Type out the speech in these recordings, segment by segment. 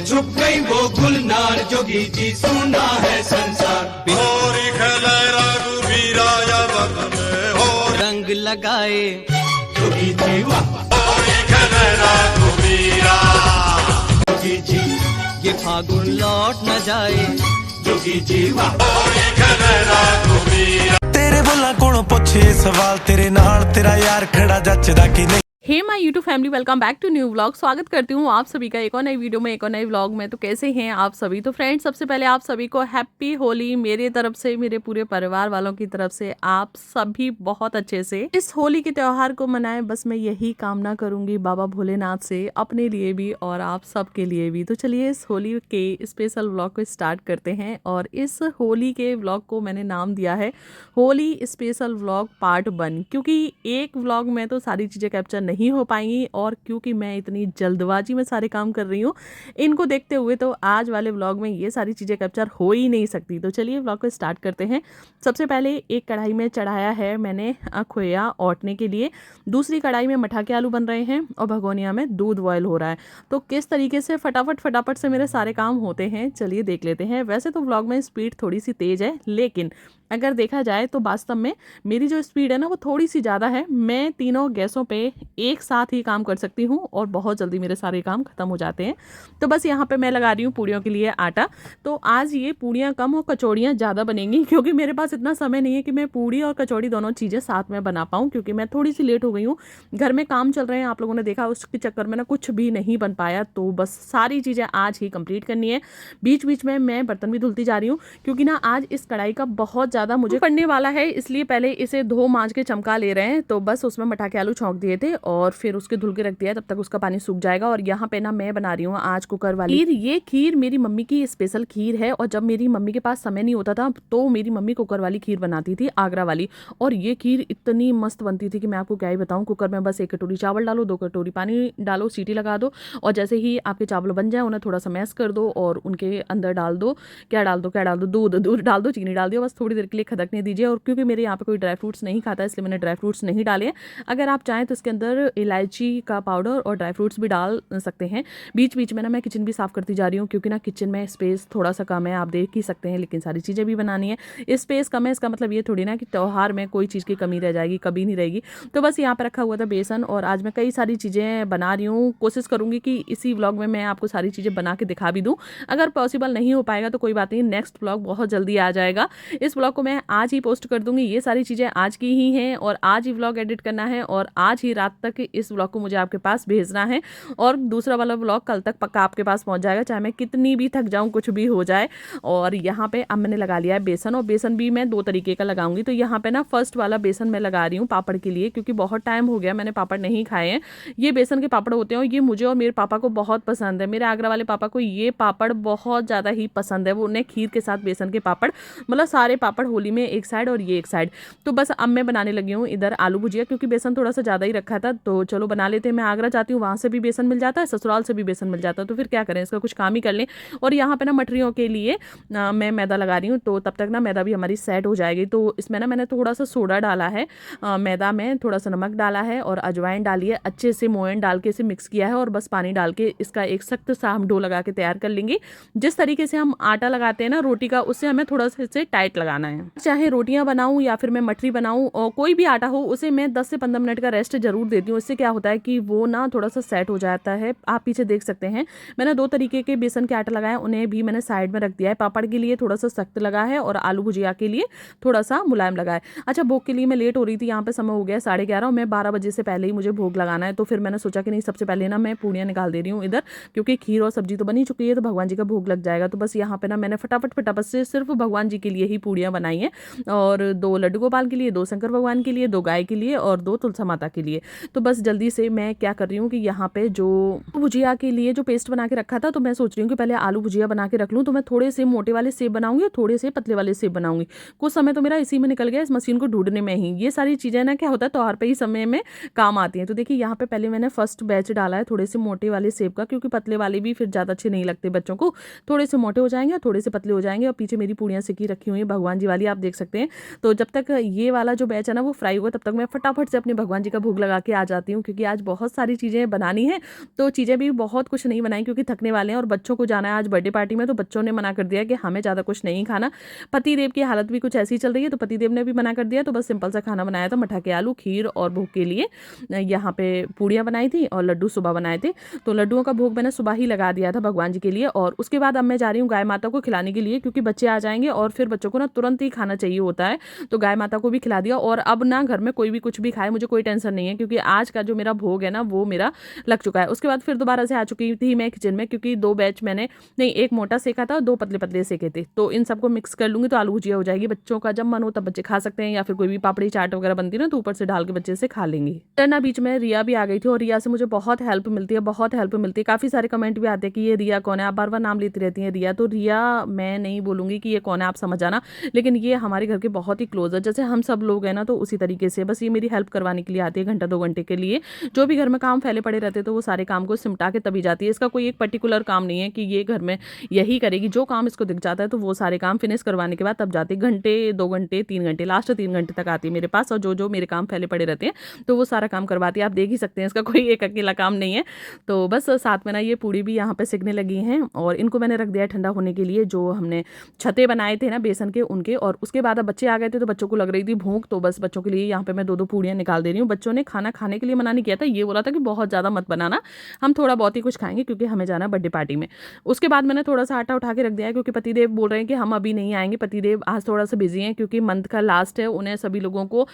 छुप गई वो गुलनार, जोगी जी सुना है संसार। होरी खेले रघुवीरा यावत में हो रंग लगाए जोगी जी वाह, होरी खेले रघुवीरा। जोगी जी, ये फागुन लौट न जाए, जोगी जी वाह, होरी खेले रघुवीरा। तेरे बोला कोलों पुछे सवाल, तेरे नाल तेरा यार खड़ा जचदा कि नहीं। Hey my YouTube family, welcome back to new vlog. स्वागत करती हूँ आप सभी का एक और नई वीडियो में, एक और नए व्लॉग में। तो कैसे हैं आप सभी? तो फ्रेंड्स, सबसे पहले आप सभी को हैप्पी होली मेरे तरफ से, मेरे पूरे परिवार वालों की तरफ से। आप सभी बहुत अच्छे से इस होली के त्योहार को मनाएं, बस मैं यही कामना करूंगी बाबा भोलेनाथ से, अपने लिए भी और आप सबके लिए भी। तो चलिए इस होली के स्पेशल व्लॉग को स्टार्ट करते हैं। और इस होली के व्लॉग को मैंने नाम दिया है होली स्पेशल व्लॉग पार्ट 1, क्योंकि एक व्लॉग में तो सारी चीज़ें कैप्चर नहीं हो पाएंगी, और क्योंकि मैं इतनी जल्दबाजी में सारे काम कर रही हूँ इनको देखते हुए, तो आज वाले व्लॉग में ये सारी चीज़ें कैप्चर हो ही नहीं सकती। तो चलिए व्लॉग को स्टार्ट करते हैं। सबसे पहले एक कढ़ाई में चढ़ाया है मैंने खोया औटने के लिए, दूसरी कढ़ाई में मठा के आलू बन रहे हैं, और भगोनिया में दूध बॉयल हो रहा है। तो किस तरीके से फटाफट से मेरे सारे काम होते हैं चलिए देख लेते हैं। वैसे तो व्लॉग में स्पीड थोड़ी सी तेज़ है, लेकिन अगर देखा जाए तो वास्तव में मेरी जो स्पीड है ना वो थोड़ी सी ज़्यादा है। मैं तीनों गैसों पे एक साथ ही काम कर सकती हूँ और बहुत जल्दी मेरे सारे काम खत्म हो जाते हैं। तो बस यहाँ पे मैं लगा रही हूँ पूड़ियों के लिए आटा। तो आज ये पूड़ियाँ कम और कचौड़ियाँ ज़्यादा बनेंगी, क्योंकि मेरे पास इतना समय नहीं है कि मैं पूड़ी और कचौड़ी दोनों चीज़ें साथ में बना पाऊँ, क्योंकि मैं थोड़ी सी लेट हो गई हूँ। घर में काम चल रहे हैं, आप लोगों ने देखा, उसके चक्कर में ना कुछ भी नहीं बन पाया। तो बस सारी चीज़ें आज ही कंप्लीट करनी है। बीच बीच में मैं बर्तन भी धुलती जा रही हूँ, क्योंकि ना आज इस कढ़ाई का बहुत ज़्यादा मुझे पड़ने वाला है, इसलिए पहले इसे धो मांज के चमका ले रहे हैं। तो बस उसमें मठा के आलू छौंक दिए थे और फिर उसके धुल के रख दिया है, तब तक उसका पानी सूख जाएगा। और यहाँ पे ना मैं बना रही हूँ आज कुकर वाली खीर। ये खीर मेरी मम्मी की स्पेशल खीर है, और जब मेरी मम्मी के पास समय नहीं होता था तो मेरी मम्मी कुकर वाली खीर बनाती थी, आगरा वाली। और ये खीर इतनी मस्त बनती थी कि मैं आपको क्या ही बताऊँ। कुकर में बस 1 कटोरी चावल डालो, 2 कटोरी पानी डालो, सीटी लगा दो, और जैसे ही आपके चावल बन जाए उन्हें थोड़ा सा मैश कर दो और उनके अंदर डाल दो, क्या डाल दो, दूध डाल दो, चीनी डाल दो, बस थोड़ी देर के लिए खदकने दीजिए। और क्योंकि मेरे यहाँ पे कोई ड्राई फ्रूट्स नहीं खाता, इसलिए मैंने ड्राई फ्रूट्स नहीं डाले। अगर आप चाहें तो इसके अंदर इलायची का पाउडर और ड्राई फ्रूट्स भी डाल सकते हैं। बीच बीच में ना मैं किचन भी साफ़ करती जा रही हूँ, क्योंकि ना किचन में स्पेस थोड़ा सा कम है, आप देख ही सकते हैं, लेकिन सारी चीज़ें भी बनानी है। स्पेस कम है, इसका मतलब ये थोड़ी ना कि त्योहार में कोई चीज़ की कमी रह जाएगी, कभी नहीं रहेगी। तो बस यहाँ पर रखा हुआ था बेसन, और आज मैं कई सारी चीज़ें बना रही हूँ। कोशिश करूँगी कि इसी व्लॉग में मैं आपको सारी चीज़ें बना के दिखा भी दूँ। अगर पॉसिबल नहीं हो पाएगा तो कोई बात नहीं, नेक्स्ट व्लॉग बहुत जल्दी आ जाएगा। इस व्लॉग को मैं आज ही पोस्ट कर दूँगी। ये सारी चीज़ें आज की ही हैं, और आज ही व्लॉग एडिट करना है, और आज ही रात तक इस व्लॉग को मुझे आपके पास भेजना है, और दूसरा वाला व्लॉग कल तक पक्का आपके पास पहुंच जाएगा, चाहे मैं कितनी भी थक जाऊं, कुछ भी हो जाए। और यहाँ पे अब मैंने लगा लिया है बेसन, और बेसन भी मैं 2 तरीके का लगाऊंगी। तो यहाँ पे ना फर्स्ट वाला बेसन मैं लगा रही हूँ पापड़ के लिए, क्योंकि बहुत टाइम हो गया मैंने पापड़ नहीं खाए हैं। ये बेसन के पापड़ होते हैं, और ये मुझे और मेरे पापा को बहुत पसंद है। मेरे आगरा वाले पापा को ये पापड़ बहुत ज़्यादा ही पसंद है। वो उन्हें खीर के साथ बेसन के पापड़, मतलब सारे पापड़ होली में एक साइड और ये एक साइड। तो बस अब मैं बनाने लगी हूँ इधर आलू भुजिया, क्योंकि बेसन थोड़ा सा ज़्यादा ही रखा था, तो चलो बना लेते हैं। मैं आगरा जाती हूँ, वहाँ से भी बेसन मिल जाता है, ससुराल से भी बेसन मिल जाता है, तो फिर क्या करें, इसका कुछ काम ही कर लें। और यहाँ पे ना मटरियों के लिए मैं मैदा लगा रही हूँ, तो तब तक ना मैदा भी हमारी सेट हो जाएगी। तो इसमें ना मैंने थोड़ा सा सोडा डाला है, मैदा में थोड़ा सा नमक डाला है, और अजवाइन डाली है, अच्छे से मोयन डाल के इसे मिक्स किया है, और बस पानी डाल के इसका एक सख्त सा हम डो लगा के तैयार कर लेंगे। जिस तरीके से हम आटा लगाते हैं ना रोटी का, उससे हमें थोड़ा सा इसे टाइट लगाना है। चाहे रोटियाँ बनाऊँ या फिर मैं मटरी बनाऊँ, और कोई भी आटा हो, उसे मैं 10 से 15 मिनट का रेस्ट जरूर देती हूँ। इससे क्या होता है कि वो ना थोड़ा सा सेट हो जाता है। आप पीछे देख सकते हैं मैंने 2 तरीके के बेसन के आटा लगाया, उन्हें भी मैंने साइड में रख दिया है। पापड़ के लिए थोड़ा सा सख्त लगा है, और आलू भुजिया के लिए थोड़ा सा मुलायम लगा है। अच्छा, भोग के लिए मैं लेट हो रही थी, यहाँ पे समय हो गया 11:30, और मैं 12 बजे से पहले ही मुझे भोग लगाना है। तो फिर मैंने सोचा कि नहीं, सबसे पहले ना मैं पूड़ियाँ निकाल दे रही हूँ इधर, क्योंकि खीर और सब्जी तो बनी चुकी है, तो भगवान जी का भोग लग जाएगा। तो बस यहाँ पे ना मैंने फटाफट से सिर्फ भगवान जी के लिए ही पूड़ियाँ बनाई हैं, और 2 लड्डू गोपाल के लिए, 2 शंकर भगवान के लिए, 2 गाय के लिए, और 2 तुलसा माता के लिए। तो बस जल्दी से मैं क्या कर रही हूँ कि यहाँ पे जो भुजिया के लिए जो पेस्ट बना के रखा था, तो मैं सोच रही हूँ कि पहले आलू भुजिया बना के रख लूँ। तो मैं थोड़े से मोटे वाले सेब बनाऊंगी और थोड़े से पतले वाले सेब बनाऊंगी। कुछ समय तो मेरा इसी में निकल गया, इस मशीन को ढूंढने में ही। ये सारी चीज़ें ना क्या होता है, त्योहार पे ही समय में काम आती हैं। तो देखिए यहाँ पे पहले मैंने फर्स्ट बैच डाला है थोड़े से मोटे वाले सेब का, क्योंकि पतले वाले भी फिर ज़्यादा अच्छे नहीं लगते बच्चों को। थोड़े से मोटे हो जाएंगे, थोड़े से पतले हो जाएंगे। और पीछे मेरी पूड़ियाँ सिकी रखी हुई है भगवान जी वाली, वाली, आप देख सकते हैं। तो जब तक ये वाला जो बैच है ना वो फ्राई होगा तब तक मैं फटाफट से अपने भगवान जी का भोग लगा के आ जाती हूँ, क्योंकि आज बहुत सारी चीज़ें बनानी है। तो चीज़ें भी बहुत कुछ नहीं बनाई क्योंकि थकने वाले हैं और बच्चों को जाना है आज बर्थडे पार्टी में, तो बच्चों ने मना कर दिया कि हमें ज़्यादा कुछ नहीं खाना। पतिदेव की हालत भी कुछ ऐसी चल रही है तो पतिदेव ने भी मना कर दिया, तो बस सिंपल सा खाना बनाया था, मठा के आलू, खीर और भोग के लिए यहाँ पे पूड़ियाँ बनाई थी और लड्डू सुबह बनाए थे। तो लड्डुओं का भोग मैंने सुबह ही लगा दिया था भगवान जी के लिए। और उसके बाद अब मैं जा रही हूँ गाय माता को खिलाने के लिए, क्योंकि बच्चे आ जाएंगे और फिर बच्चों को ना तुरंत ही खाना चाहिए होता है। तो गाय माता को भी खिला दिया और अब ना घर में कोई भी कुछ भी खाए मुझे कोई टेंशन नहीं है, क्योंकि आज का जो मेरा भोग है ना वो मेरा लग चुका है। उसके बाद फिर दोबारा से आ चुकी थी मैं किचन में, क्योंकि 2 बैच मैंने नहीं, एक मोटा सेका था और 2 पतले पतले सेके थे। तो इन सबको मिक्स कर लूंगी तो आलू भुजिया हो जाएगी। बच्चों का जब मन हो तब बच्चे खा सकते हैं, या फिर कोई भी पापड़ी चाट वगैरह बनती है ना तो ऊपर से डाल के बच्चे से खा लेंगे। ना बीच में रिया भी आ गई थी और रिया से मुझे बहुत हेल्प मिलती है, बहुत हेल्प मिलती है। काफ़ी सारे कमेंट भी आते हैं कि ये रिया कौन है, आप बार बार नाम लेती रहती हैं रिया। तो रिया मैं नहीं बोलूँगी कि ये कौन है, आप समझ आना, लेकिन ये हमारे घर के बहुत ही क्लोज है। जैसे हम सब लोग हैं ना तो उसी तरीके से बस ये मेरी हेल्प करवाने के लिए आती है, घंटा 2 घंटे के लिए। जो भी घर में काम फैले पड़े रहते तो वो सारे काम को सिमटा के तभी जाती है। इसका कोई एक पर्टिकुलर काम नहीं है कि ये घर में यही करेगी, जो काम इसको दिख जाता है तो वो सारे काम फिनिश करवाने के बाद तब जाती है। घंटे 2 घंटे 3 घंटे, लास्ट 3 घंटे तक आती है मेरे पास, और जो मेरे काम फैले पड़े रहते हैं तो वो सारा काम करवाती है। आप देख ही सकते हैं इसका कोई एक अकेला काम नहीं है। तो बस साथ में ना ये पूड़ी भी यहाँ पे सिकने लगी हैं और इनको मैंने रख दिया ठंडा होने के लिए, जो हमने छते बनाए थे ना बेसन के उनके। और उसके बाद अब बच्चे आ गए थे तो बच्चों को लग रही थी भूख, तो बस बच्चों के लिए यहाँ पे मैं 2-2 पूड़ियाँ निकाल दे रही हूँ। बच्चों ने खाना खाने के लिए मना नहीं किया था, ये बोला था कि बहुत ज़्यादा मत बनाना, हम थोड़ा बहुत ही कुछ खाएंगे क्योंकि हमें जाना बर्थडे पार्टी में। उसके बाद मैंने थोड़ा सा आटा उठा के रख दिया है, क्योंकि पतिदेव बोल रहे हैं कि हम अभी नहीं आएंगे। पतिदेव आज थोड़ा सा बिजी हैं क्योंकि मंथ का लास्ट है, उन्हें सभी लोगों को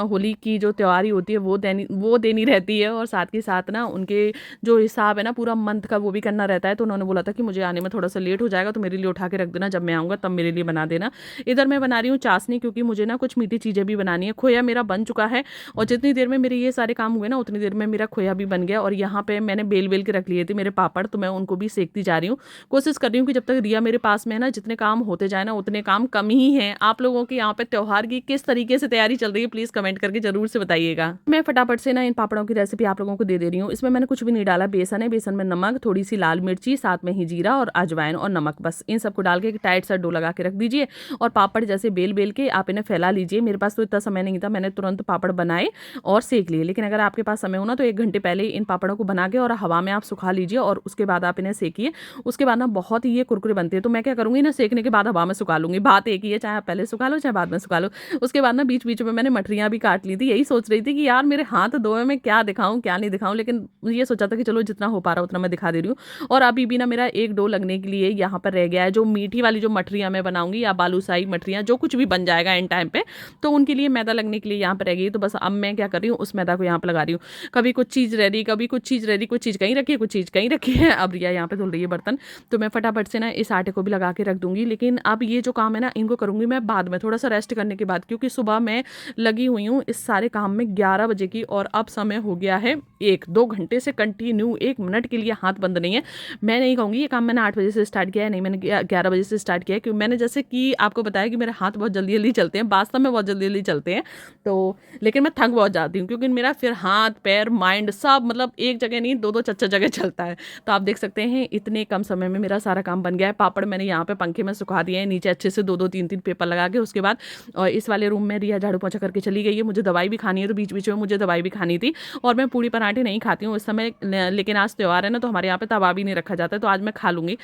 होली की जो त्योहारी होती है वो देनी रहती है, और साथ के साथ ना उनके जो हिसाब है ना पूरा मंथ का वो भी करना रहता है। तो उन्होंने बोला था कि मुझे आने में थोड़ा सा लेट हो जाएगा तो मेरे लिए उठा के रख देना, जब मैं आऊँगा तब मेरे लिए बना देना। इधर मैं बना रही हूँ चाशनी, क्योंकि मुझे ना कुछ मीठी चीज़ें भी बनानी है। खोया मेरा बन चुका है और जितनी देर में मेरे ये सारे काम हुए ना उतनी देर में मेरा खोया भी बन गया। और यहाँ पे मैंने बेल के रख लिए थे मेरे पापड़, तो मैं उनको भी सेकती जा रही हूँ। कोशिश कर रही हूँ कि जब तक रिया मेरे पास में है ना जितने काम होते जाए ना उतने काम कम ही हैं। आप लोगों के यहाँ पे त्योहार की किस तरीके से तैयारी चल रही है प्लीज़ कमेंट करके जरूर से बताइएगा। मैं फटाफट से ना इन पापड़ों की रेसिपी आप लोगों को दे रही हूँ। इसमें मैंने कुछ भी नहीं डाला, बेसन है, बेसन में नमक, थोड़ी सी लाल मिर्ची, साथ में ही जीरा और अजवाइन और नमक, बस इन सबको डाल के टाइट सा डो लगा के रख दीजिए। और पापड़ जैसे बेल के आप इन्हें फैला लीजिए। मेरे पास तो इतना समय नहीं था, मैंने तुरंत पापड़ बनाए और सेक लिए। लेकिन अगर आपके पास समय हो ना तो 1 घंटे पहले इन पापड़ों को बना के और हवा में आप सुखा लीजिए और उसके बाद आप इन्हें सेकिए। उसके बाद ना बहुत ही ये कुरकुरे बनते हैं। तो मैं क्या करूँगी ना, सेकने के बाद हवा में सुखा लूँगी। बात एक ही है, चाहे आप पहले सुखा लो चाहे बाद में सुखा लो। उसके बाद ना बीच बीच में मैंने मठरियाँ भी काट ली थी। यही सोच रही थी कि यार मेरे हाथ धोए मैं क्या दिखाऊँ क्या नहीं दिखाऊँ, लेकिन ये सोचा था कि चलो जितना हो पा रहा उतना मैं दिखा दे रही हूँ। और अभी भी ना मेरा एक डो लगने के लिए यहाँ पर रह गया है। जो मीठी वाली जो मठरियाँ मैं बनाऊंगी या बालूशाही मठरियाँ जो कुछ भी बन जाएगा एंड टाइम पे, तो उनके लिए मैदा लगने के लिए यहाँ पर रह गई। तो बस अब मैं क्या कर रही हूँ, उस मैदा को यहाँ पर लगा रही हूँ। कभी कुछ चीज़ रेडी, कभी कुछ चीज़ रेडी, कुछ चीज़ कहीं रखी है, कुछ चीज़ कहीं रखी है। अब रिया यहाँ पे धुल रही है बर्तन, तो मैं फटाफट से ना इस आटे को भी लगा के रख दूंगी। लेकिन अब ये जो काम है ना इनको करूँगी मैं बाद में, थोड़ा सा रेस्ट करने के बाद, क्योंकि सुबह मैं लगी हुई हूँ इस सारे काम में 11 बजे की, और अब समय हो गया है 1-2 घंटे से कंटिन्यू 1 मिनट के लिए हाथ बंद नहीं है। मैं नहीं कहूँगी ये काम मैंने 8 बजे से स्टार्ट किया है, नहीं, मैंने 11 बजे से स्टार्ट किया है। क्योंकि मैंने जैसे कि आपको बताया कि मेरे हाथ बहुत जल्दी जल्दी चलते हैं, वास्तव में बहुत जल्दी जल्दी चलते हैं। तो लेकिन मैं थक बहुत जाती हूँ, क्योंकि मेरा फिर हाथ पैर माइंड सब मतलब एक जगह नहीं 2-2 4-4 जगह चलता है। तो आप देख सकते हैं इतने कम समय में मेरा सारा काम बन गया है। पापड़ मैंने यहाँ पे पंखे में सुखा दिए हैं, नीचे अच्छे से 2-2 3-3 पेपर लगा के। उसके बाद और इस वाले रूम में रिया झाड़ू पोंछा करके चली गई है। मुझे दवाई भी खानी है, तो बीच बीच में मुझे दवाई भी खानी थी। और मैं पूड़ी पराठे नहीं खाती हूँ इस समय, लेकिन आज त्योहार है ना तो हमारे यहाँ पे तवा भी नहीं रखा जाता है, तो आज मैं खा लूँगी।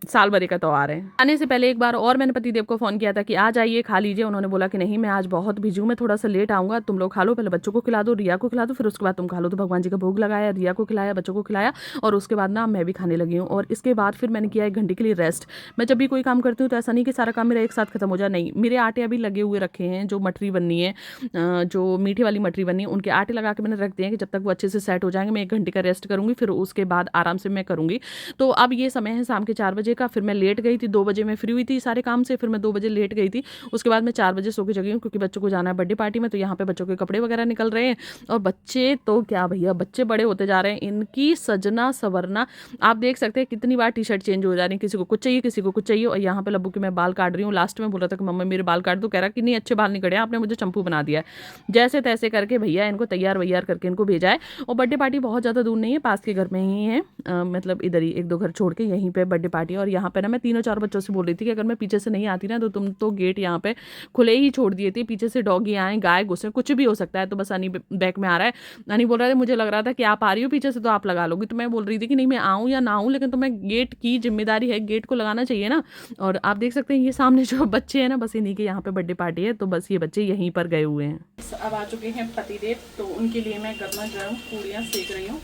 साल भर का त्योहार है। आने से पहले एक बार और मैंने पतिदेव को फ़ोन किया था कि आ जाइए खा लीजिए। उन्होंने बोला कि नहीं मैं आज बहुत बिजी हूँ, मैं थोड़ा सा लेट आऊँगा, तुम लोग खा लो, पहले बच्चों को खिला दो, रिया को खिला दो, फिर उसके बाद तुम खा लो। तो भगवान जी का भोग लगाया, रिया को खिलाया, बच्चों को खिलाया, और उसके बाद ना मैं भी खाने लगी हूँ। और इसके बाद फिर मैंने किया 1 घंटे के लिए रेस्ट। मैं जब भी कोई काम करती हूँ तो ऐसा नहीं कि सारा काम मेरा एक साथ खत्म हो जाए, नहीं, मेरे आटे अभी लगे हुए रखे हैं। जो मटरी बननी है, जो मीठी वाली मटरी बननी है, उनके आटे लगा के मैंने रख दिए हैं कि जब तक वो अच्छे से सेट हो जाएंगे मैं 1 घंटे का रेस्ट करूँगी, फिर उसके बाद आराम से मैं करूँगी। तो अब ये समय है शाम के 4 बजे का। फिर मैं लेट गई थी, 2 बजे मैं फ्री हुई थी सारे काम से, फिर मैं 2 बजे लेट गई थी। उसके बाद मैं 4 बजे सो के जगी हूँ, क्योंकि बच्चों को जाना है बर्थडे पार्टी में। तो यहाँ पे बच्चों के कपड़े वगैरह निकल रहे हैं, और बच्चे तो क्या भैया, बच्चे बड़े होते जा रहे हैं, इनकी सजना सवरना आप देख सकते हैं। कितनी बार टी शर्ट चेंज हो जा रही है, किसी को कुछ चाहिए, किसी को कुछ चाहिए। और यहाँ पे लब्बू के मैं बाल काट रही हूँ। लास्ट में बोला था कि मम्मा मेरे बाल काट दो, कह रहा कि नहीं अच्छे बाल नहीं कटे, आपने मुझे चंपू बना दिया है। जैसे तैसे करके भैया इनको तैयार वैयार करके इनको भेजा है। और बर्थडे पार्टी बहुत ज़्यादा दूर नहीं है, पास के घर में ही है, मतलब इधर ही 1-2 घर छोड़ के यहीं पे बर्थडे पार्टी है। और यहाँ पे ना मैं 3-4 बच्चों से बोल रही थी कि अगर मैं पीछे से नहीं आती ना तो तुम तो गेट यहाँ पे खुले ही छोड़ दिए थे, पीछे से डॉगी आए, गाय घुसे, कुछ भी हो सकता है। तो बस अनी बैक में आ रहा है। अनी बोल रहा था मुझे लग रहा था कि आप आ रही हो पीछे से तो आप लगा लोगी। तो मैं बोल रही थी कि नहीं मैं आऊँ या ना आऊँ, लेकिन तुम्हें गेट की जिम्मेदारी है, गेट को लगाना चाहिए ना। और आप देख सकते हैं ये सामने जो बच्चे हैं ना, बस इन्हीं के यहाँ पे बर्थडे पार्टी है, तो बस ये बच्चे यहीं पर गए हुए हैं। अब आ चुके हैं पतिदेव, तो उनके लिए मैं गर्मा गर्म पूड़ियाँ सेक रही हूँ।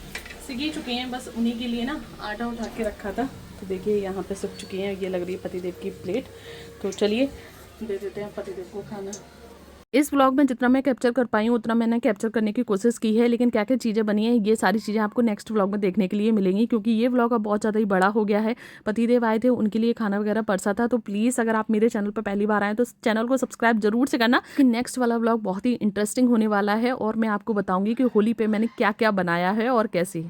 सिक ही चुकी हैं, बस उन्हीं के लिए ना आटा उठा के रखा था। तो देखिए यहाँ पे सिक चुकी हैं, ये लग रही है पतिदेव की प्लेट। तो चलिए दे देते हैं पतिदेव को खाना। इस व्लॉग में जितना मैं कैप्चर कर पाई हूँ उतना मैंने कैप्चर करने की कोशिश की है, लेकिन क्या क्या चीज़ें बनी हैं ये सारी चीज़ें आपको नेक्स्ट व्लॉग में देखने के लिए मिलेंगी, क्योंकि ये व्लॉग अब बहुत ज़्यादा ही बड़ा हो गया है। पतिदेव आए थे, उनके लिए खाना वगैरह परसा था। तो प्लीज़ अगर आप मेरे चैनल पर पहली बार आए तो चैनल को सब्सक्राइब जरूर से करना, कि नेक्स्ट वाला व्लॉग बहुत ही इंटरेस्टिंग होने वाला है और मैं आपको बताऊँगी कि होली पर मैंने क्या क्या बनाया है और कैसे।